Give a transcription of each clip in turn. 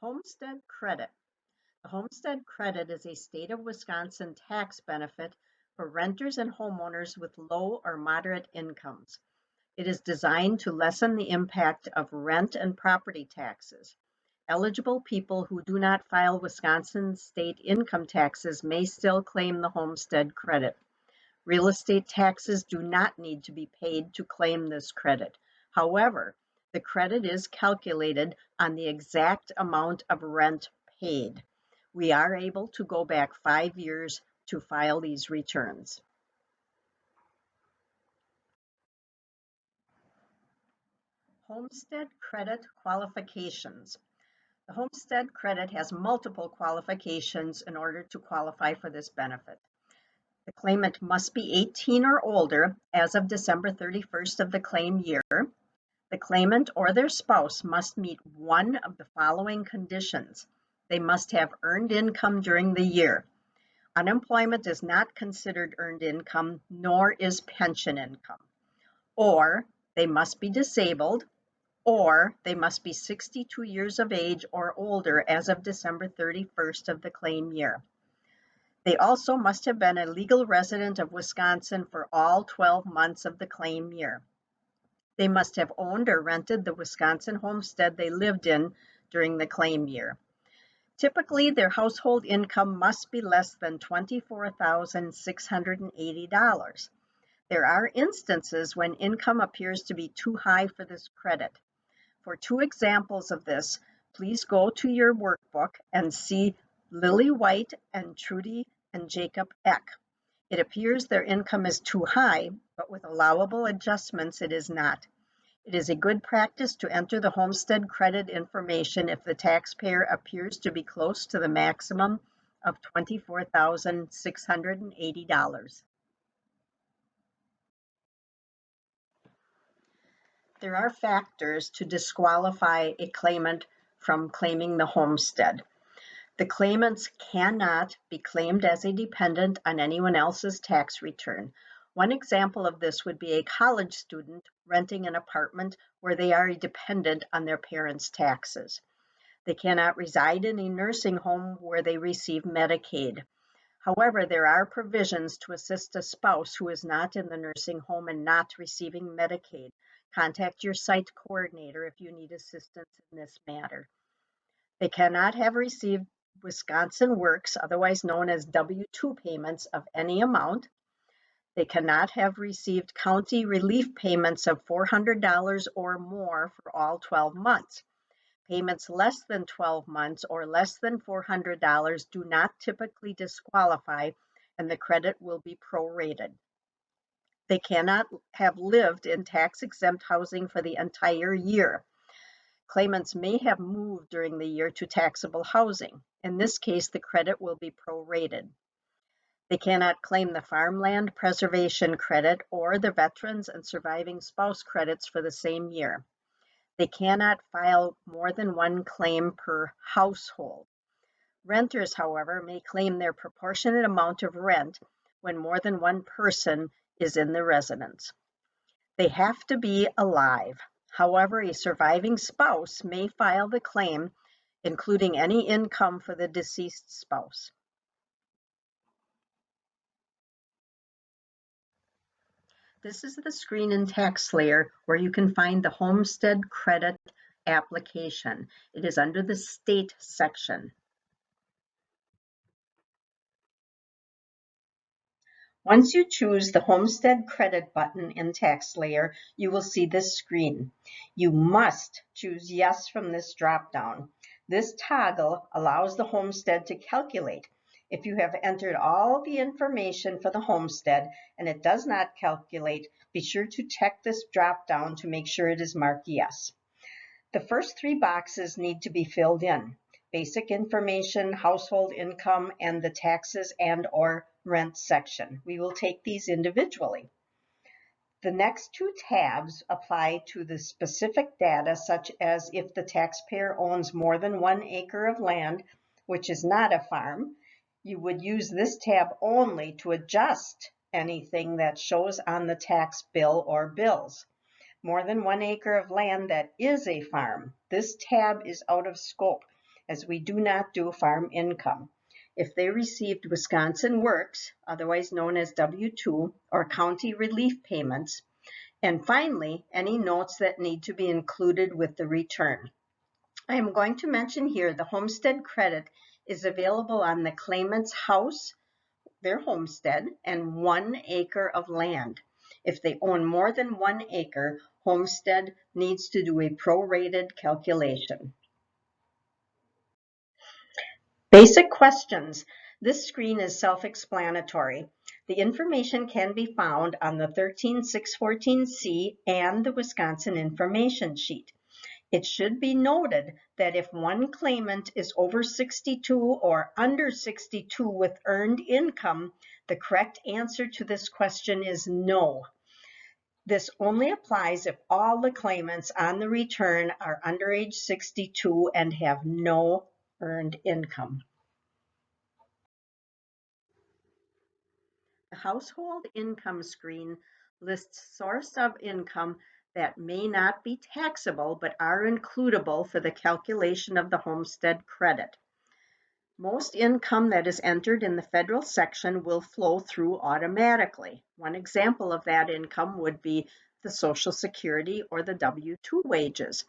Homestead Credit. The Homestead Credit is a state of Wisconsin tax benefit for renters and homeowners with low or moderate incomes. It is designed to lessen the impact of rent and property taxes. Eligible people who do not file Wisconsin state income taxes may still claim the homestead credit. Real estate taxes do not need to be paid to claim this credit. However, the credit is calculated on the exact amount of rent paid. We are able to go back 5 years to file these returns. Homestead credit qualifications. The homestead credit has multiple qualifications in order to qualify for this benefit. The claimant must be 18 or older as of December 31st of the claim year. The claimant or their spouse must meet one of the following conditions. They must have earned income during the year. Unemployment is not considered earned income, nor is pension income. Or they must be disabled, or they must be 62 years of age or older as of December 31st of the claim year. They also must have been a legal resident of Wisconsin for all 12 months of the claim year. They must have owned or rented the Wisconsin homestead they lived in during the claim year. Typically, their household income must be less than $24,680. There are instances when income appears to be too high for this credit. For 2 examples of this, please go to your workbook and see Lily White and Trudy and Jacob Eck. It appears their income is too high, but with allowable adjustments, it is not. It is a good practice to enter the homestead credit information if the taxpayer appears to be close to the maximum of $24,680. There are factors to disqualify a claimant from claiming the homestead. The claimants cannot be claimed as a dependent on anyone else's tax return. One example of this would be a college student renting an apartment where they are a dependent on their parents' taxes. They cannot reside in a nursing home where they receive Medicaid. However, there are provisions to assist a spouse who is not in the nursing home and not receiving Medicaid. Contact your site coordinator if you need assistance in this matter. They cannot have received Wisconsin Works, otherwise known as W-2 payments of any amount. They cannot have received county relief payments of $400 or more for all 12 months. Payments less than 12 months or less than $400 do not typically disqualify, and the credit will be prorated. They cannot have lived in tax-exempt housing for the entire year. Claimants may have moved during the year to taxable housing. In this case, the credit will be prorated. They cannot claim the farmland preservation credit or the veterans and surviving spouse credits for the same year. They cannot file more than one claim per household. Renters, however, may claim their proportionate amount of rent when more than one person is in the residence. They have to be alive. However, a surviving spouse may file the claim, including any income for the deceased spouse. This is the screen in TaxSlayer where you can find the Homestead Credit application. It is under the State section. Once you choose the Homestead Credit button in TaxSlayer, you will see this screen. You must choose Yes from this drop-down. This toggle allows the homestead to calculate. If you have entered all the information for the homestead and it does not calculate, be sure to check this drop-down to make sure it is marked Yes. The first 3 boxes need to be filled in: basic information, household income, and the taxes and/or rent section. We will take these individually. The next 2 tabs apply to the specific data, such as if the taxpayer owns more than 1 acre of land, which is not a farm. You would use this tab only to adjust anything that shows on the tax bill or bills. More than 1 acre of land that is a farm, this tab is out of scope, as we do not do farm income. If they received Wisconsin Works, otherwise known as W-2, or county relief payments, and finally, any notes that need to be included with the return. I am going to mention here the Homestead Credit is available on the claimant's house, their homestead, and 1 acre of land. If they own more than 1 acre, Homestead needs to do a prorated calculation. Basic questions. This screen is self-explanatory. The information can be found on the 13614C and the Wisconsin information sheet. It should be noted that if one claimant is over 62 or under 62 with earned income, the correct answer to this question is no. This only applies if all the claimants on the return are under age 62 and have no earned income. The household income screen lists source of income that may not be taxable but are includable for the calculation of the homestead credit. Most income that is entered in the federal section will flow through automatically. One example of that income would be the Social Security or the W-2 wages.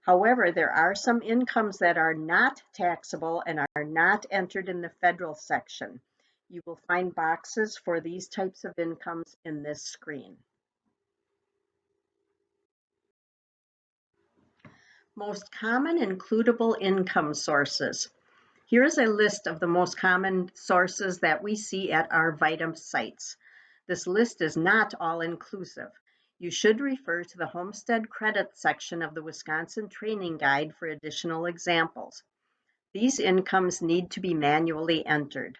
However, there are some incomes that are not taxable and are not entered in the federal section. You will find boxes for these types of incomes in this screen. Most common includable income sources. Here is a list of the most common sources that we see at our VITAM sites. This list is not all-inclusive. You should refer to the Homestead Credit section of the Wisconsin Training Guide for additional examples. These incomes need to be manually entered.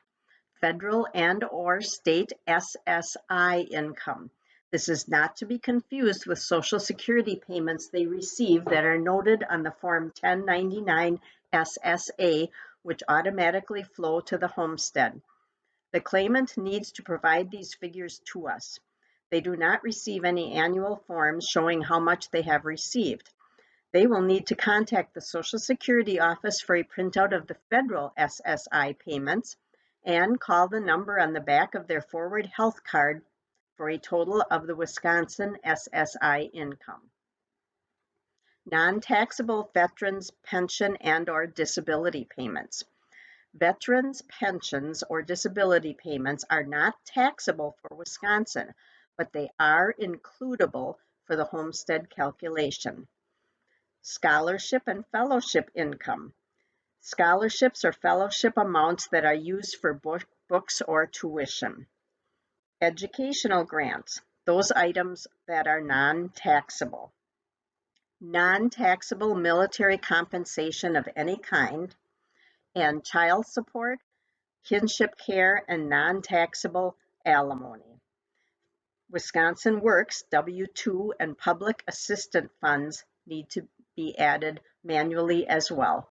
Federal and/or state SSI income. This is not to be confused with Social Security payments they receive that are noted on the Form 1099 SSA, which automatically flow to the homestead. The claimant needs to provide these figures to us. They do not receive any annual forms showing how much they have received. They will need to contact the Social Security office for a printout of the federal SSI payments and call the number on the back of their forward health card for a total of the Wisconsin SSI income. Non-taxable veterans pension and/or disability payments. Veterans pensions or disability payments are not taxable for Wisconsin, but they are includable for the homestead calculation. Scholarship and fellowship income. Scholarships or fellowship amounts that are used for books or tuition. Educational grants, those items that are non-taxable. Non-taxable military compensation of any kind, and child support, kinship care, and non-taxable alimony. Wisconsin Works, W-2, and public assistance funds need to be added manually as well.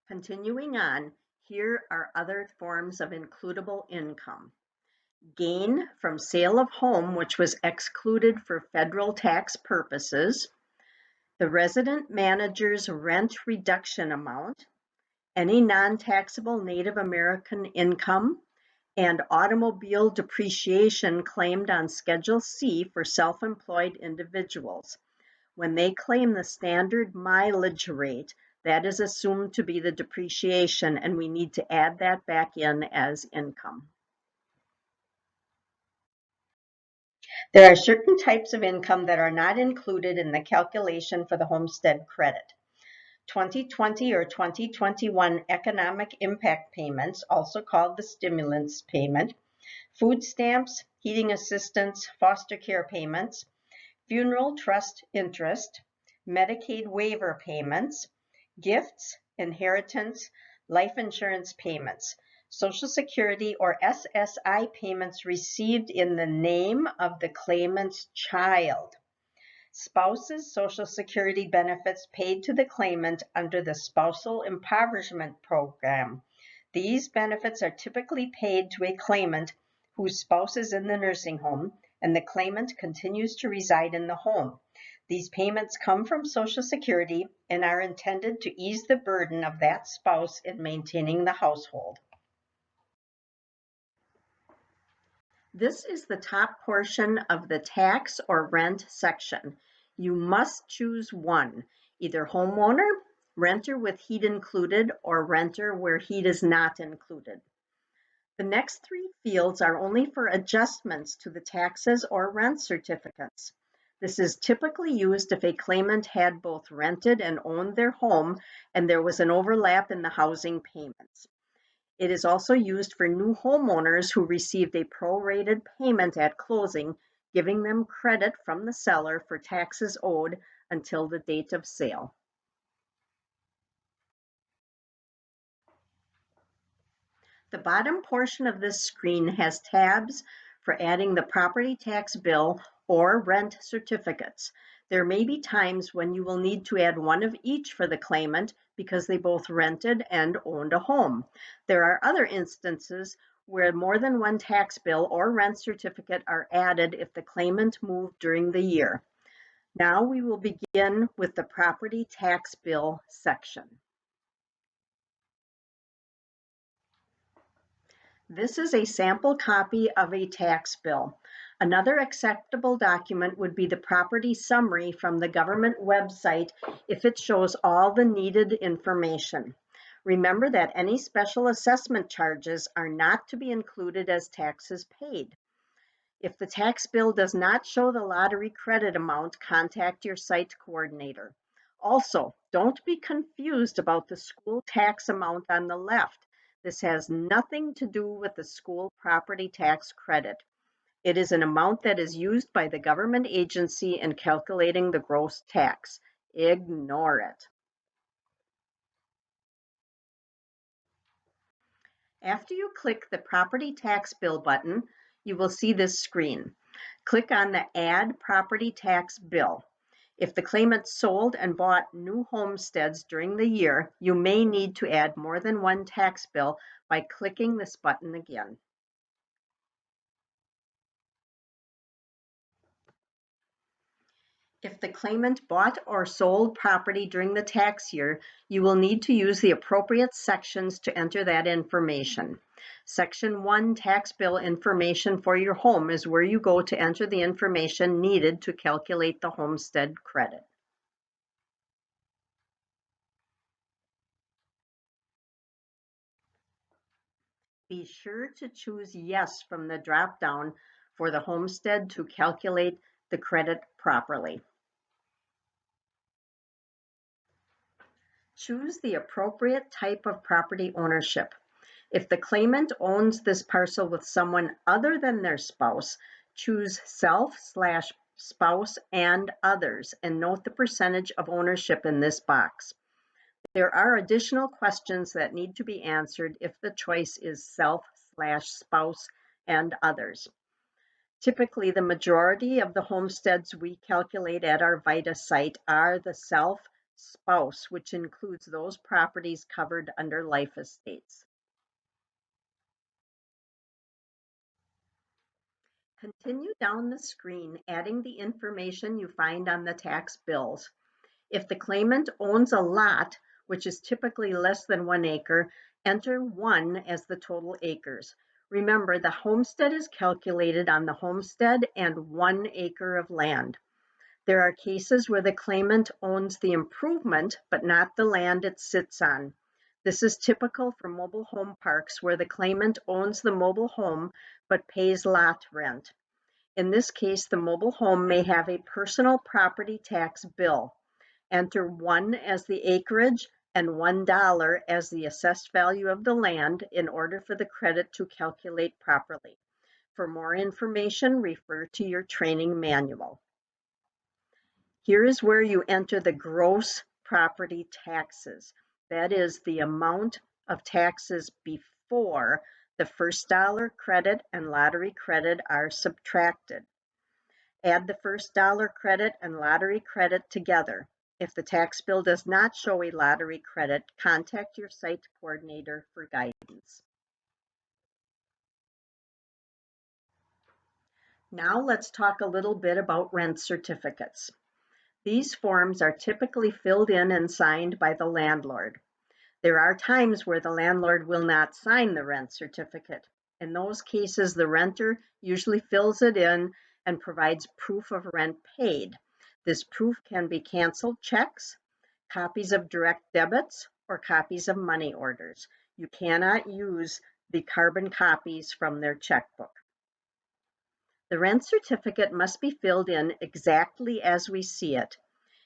Continuing on, here are other forms of includable income. Gain from sale of home, which was excluded for federal tax purposes, the resident manager's rent reduction amount, any non-taxable Native American income, and automobile depreciation claimed on Schedule C for self-employed individuals. When they claim the standard mileage rate, that is assumed to be the depreciation, and we need to add that back in as income. There are certain types of income that are not included in the calculation for the homestead credit. 2020 or 2021 economic impact payments, also called the stimulus payment, food stamps, heating assistance, foster care payments, funeral trust interest, Medicaid waiver payments, gifts, inheritance, life insurance payments, Social Security or SSI payments received in the name of the claimant's child, spouse's Social Security benefits paid to the claimant under the Spousal Impoverishment Program. These benefits are typically paid to a claimant whose spouse is in the nursing home and the claimant continues to reside in the home. These payments come from Social Security and are intended to ease the burden of that spouse in maintaining the household. This is the top portion of the tax or rent section. You must choose one, either homeowner, renter with heat included, or renter where heat is not included. The next three fields are only for adjustments to the taxes or rent certificates. This is typically used if a claimant had both rented and owned their home and there was an overlap in the housing payments. It is also used for new homeowners who received a prorated payment at closing, giving them credit from the seller for taxes owed until the date of sale. The bottom portion of this screen has tabs for adding the property tax bill or rent certificates. There may be times when you will need to add one of each for the claimant because they both rented and owned a home. There are other instances where more than one tax bill or rent certificate are added if the claimant moved during the year. Now we will begin with the property tax bill section. This is a sample copy of a tax bill. Another acceptable document would be the property summary from the government website if it shows all the needed information. Remember that any special assessment charges are not to be included as taxes paid. If the tax bill does not show the lottery credit amount, contact your site coordinator. Also, don't be confused about the school tax amount on the left. This has nothing to do with the school property tax credit. It is an amount that is used by the government agency in calculating the gross tax. Ignore it. After you click the Property Tax Bill button, you will see this screen. Click on the Add Property Tax Bill. If the claimant sold and bought new homesteads during the year, you may need to add more than one tax bill by clicking this button again. If the claimant bought or sold property during the tax year, you will need to use the appropriate sections to enter that information. Section 1, Tax Bill Information for your home, is where you go to enter the information needed to calculate the homestead credit. Be sure to choose Yes from the drop-down for the homestead to calculate the credit properly. Choose the appropriate type of property ownership. If the claimant owns this parcel with someone other than their spouse, choose self/spouse and others and note the percentage of ownership in this box. There are additional questions that need to be answered if the choice is self/spouse and others. Typically, the majority of the homesteads we calculate at our VITA site are the self-spouse, which includes those properties covered under life estates. Continue down the screen, adding the information you find on the tax bills. If the claimant owns a lot, which is typically less than 1 acre, enter 1 as the total acres. Remember, the homestead is calculated on the homestead and 1 acre of land. There are cases where the claimant owns the improvement, but not the land it sits on. This is typical for mobile home parks where the claimant owns the mobile home but pays lot rent. In this case, the mobile home may have a personal property tax bill. Enter 1 as the acreage and $1 as the assessed value of the land in order for the credit to calculate properly. For more information, refer to your training manual. Here is where you enter the gross property taxes. That is the amount of taxes before the first dollar credit and lottery credit are subtracted. Add the first dollar credit and lottery credit together. If the tax bill does not show a lottery credit, contact your site coordinator for guidance. Now let's talk a little bit about rent certificates. These forms are typically filled in and signed by the landlord. There are times where the landlord will not sign the rent certificate. In those cases, the renter usually fills it in and provides proof of rent paid. This proof can be canceled checks, copies of direct debits, or copies of money orders. You cannot use the carbon copies from their checkbook. The rent certificate must be filled in exactly as we see it.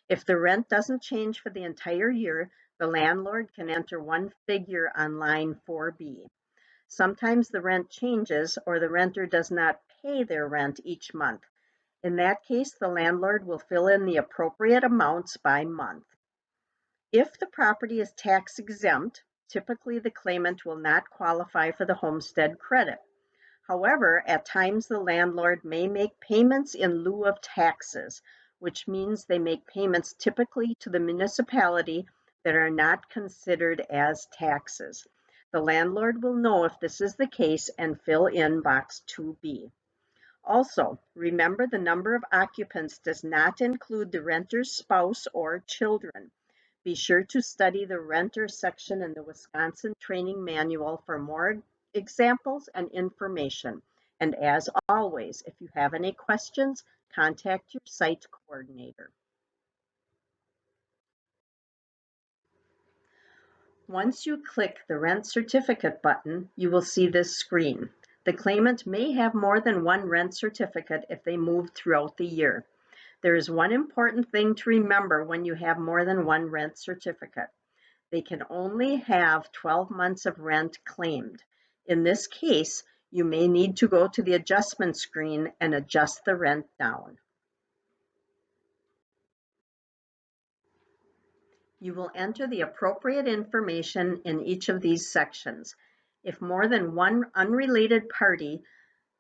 If the rent doesn't change for the entire year, the landlord can enter one figure on line 4B. Sometimes the rent changes or the renter does not pay their rent each month. In that case, the landlord will fill in the appropriate amounts by month. If the property is tax exempt, typically the claimant will not qualify for the homestead credit. However, at times the landlord may make payments in lieu of taxes, which means they make payments typically to the municipality that are not considered as taxes. The landlord will know if this is the case and fill in box 2B. Also, remember the number of occupants does not include the renter's spouse or children. Be sure to study the renter section in the Wisconsin Training Manual for more examples and information. And as always, if you have any questions, contact your site coordinator. Once you click the Rent Certificate button, you will see this screen. The claimant may have more than one rent certificate if they move throughout the year. There is one important thing to remember when you have more than one rent certificate. They can only have 12 months of rent claimed. In this case, you may need to go to the adjustment screen and adjust the rent down. You will enter the appropriate information in each of these sections. If more than one unrelated party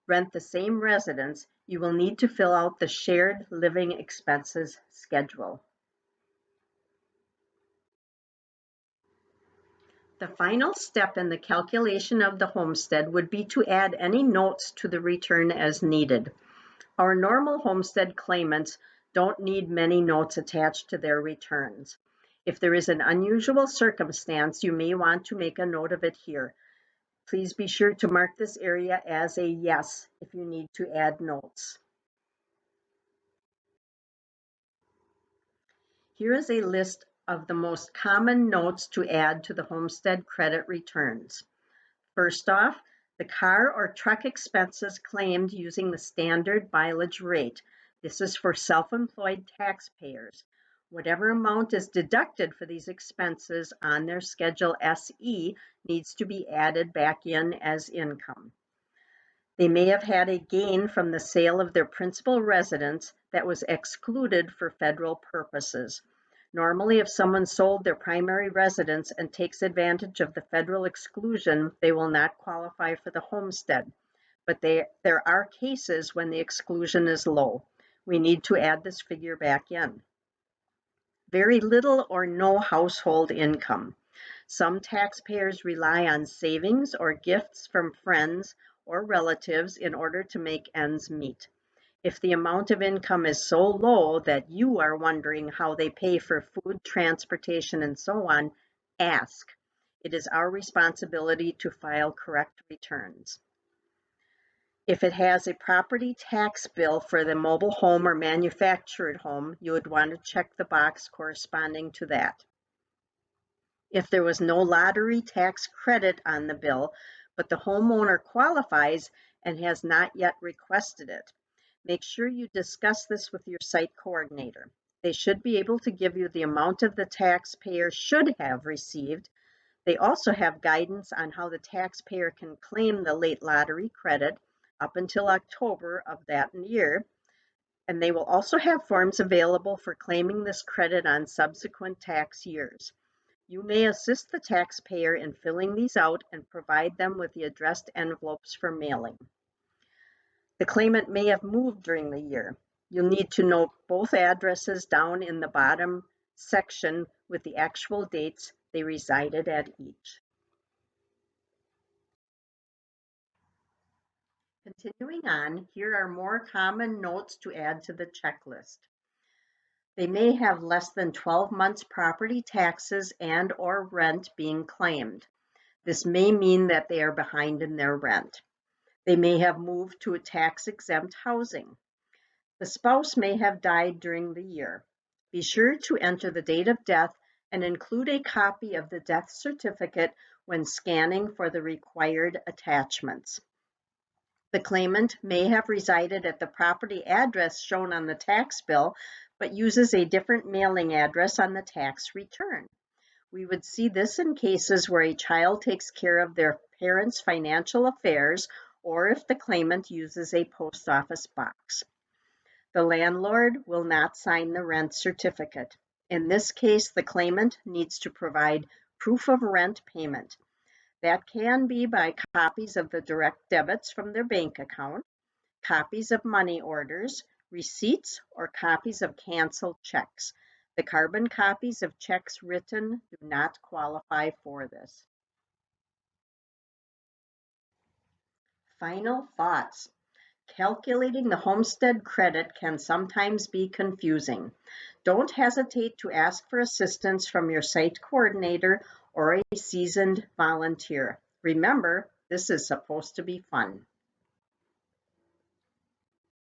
rent the same residence, you will need to fill out the shared living expenses schedule. The final step in the calculation of the homestead would be to add any notes to the return as needed. Our normal homestead claimants don't need many notes attached to their returns. If there is an unusual circumstance, you may want to make a note of it here. Please be sure to mark this area as a yes if you need to add notes. Here is a list of the most common notes to add to the homestead credit returns. First off, the car or truck expenses claimed using the standard mileage rate. This is for self-employed taxpayers. Whatever amount is deducted for these expenses on their Schedule SE needs to be added back in as income. They may have had a gain from the sale of their principal residence that was excluded for federal purposes. Normally, if someone sold their primary residence and takes advantage of the federal exclusion, they will not qualify for the homestead. But there are cases when the exclusion is low. We need to add this figure back in. Very little or no household income. Some taxpayers rely on savings or gifts from friends or relatives in order to make ends meet. If the amount of income is so low that you are wondering how they pay for food, transportation, and so on, ask. It is our responsibility to file correct returns. If it has a property tax bill for the mobile home or manufactured home, you would want to check the box corresponding to that. If there was no lottery tax credit on the bill, but the homeowner qualifies and has not yet requested it, make sure you discuss this with your site coordinator. They should be able to give you the amount of the taxpayer should have received. They also have guidance on how the taxpayer can claim the late lottery credit up until October of that year. And they will also have forms available for claiming this credit on subsequent tax years. You may assist the taxpayer in filling these out and provide them with the addressed envelopes for mailing. The claimant may have moved during the year. You'll need to note both addresses down in the bottom section with the actual dates they resided at each. Continuing on, here are more common notes to add to the checklist. They may have less than 12 months property taxes and/or rent being claimed. This may mean that they are behind in their rent. They may have moved to a tax-exempt housing. The spouse may have died during the year. Be sure to enter the date of death and include a copy of the death certificate when scanning for the required attachments. The claimant may have resided at the property address shown on the tax bill, but uses a different mailing address on the tax return. We would see this in cases where a child takes care of their parents' financial affairs or if the claimant uses a post office box. The landlord will not sign the rent certificate. In this case, the claimant needs to provide proof of rent payment. That can be by copies of the direct debits from their bank account, copies of money orders, receipts, or copies of canceled checks. The carbon copies of checks written do not qualify for this. Final thoughts. Calculating the homestead credit can sometimes be confusing. Don't hesitate to ask for assistance from your site coordinator or a seasoned volunteer. Remember, this is supposed to be fun.